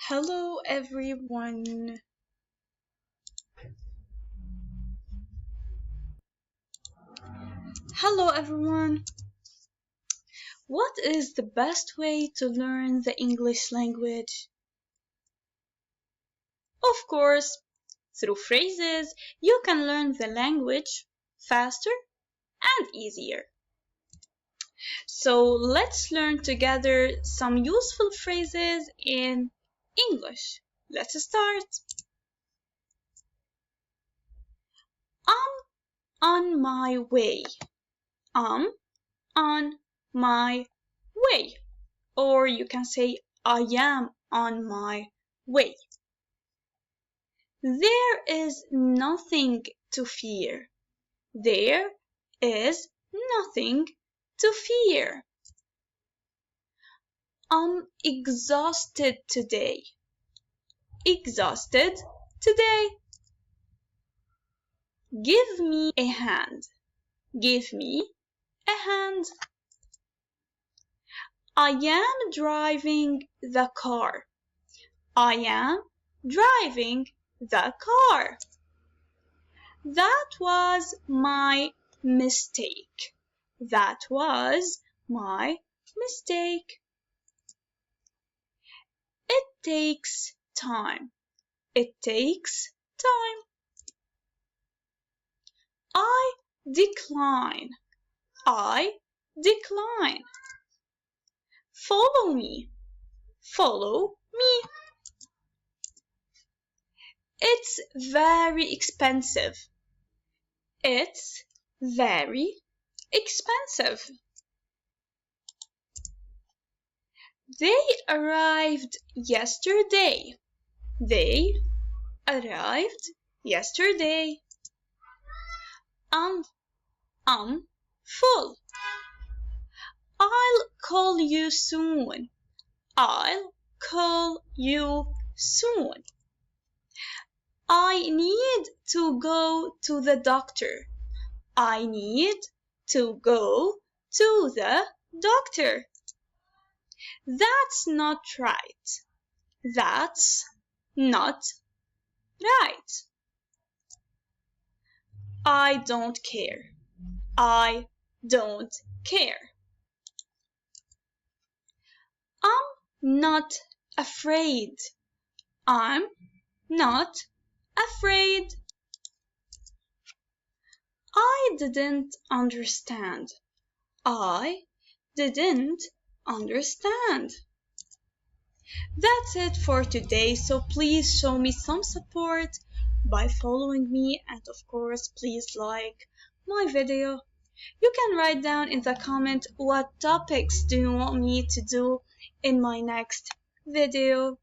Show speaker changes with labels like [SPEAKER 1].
[SPEAKER 1] Hello everyone. Hello everyone. What is the best way to learn the English language? Of course, through phrases, you can learn the language faster and easier. So let's learn together some useful phrases in English. Let's start. I'm on my way. I'm on my way. Or you can say I am on my way. There is nothing to fear. There is nothing to fear. I'm exhausted today. Exhausted today. Give me a hand. Give me a hand. I am driving the car. I am driving the car. That was my mistake. That was my mistake. It takes time. It takes time. I decline. I decline. Follow me. Follow me. It's very expensive. It's very expensive. They arrived yesterday. They arrived yesterday. I'm full. I'll call you soon. I'll call you soon. I need to go to the doctor. I need to go to the doctor. That's not right. That's not right. I don't care. I don't care. I'm not afraid. I'm not afraid. I didn't understand. I didn't understand. That's it for today, so please show me some support by following me, and of course please like my video. You can write down in the comment what topics do you want me to do in my next video.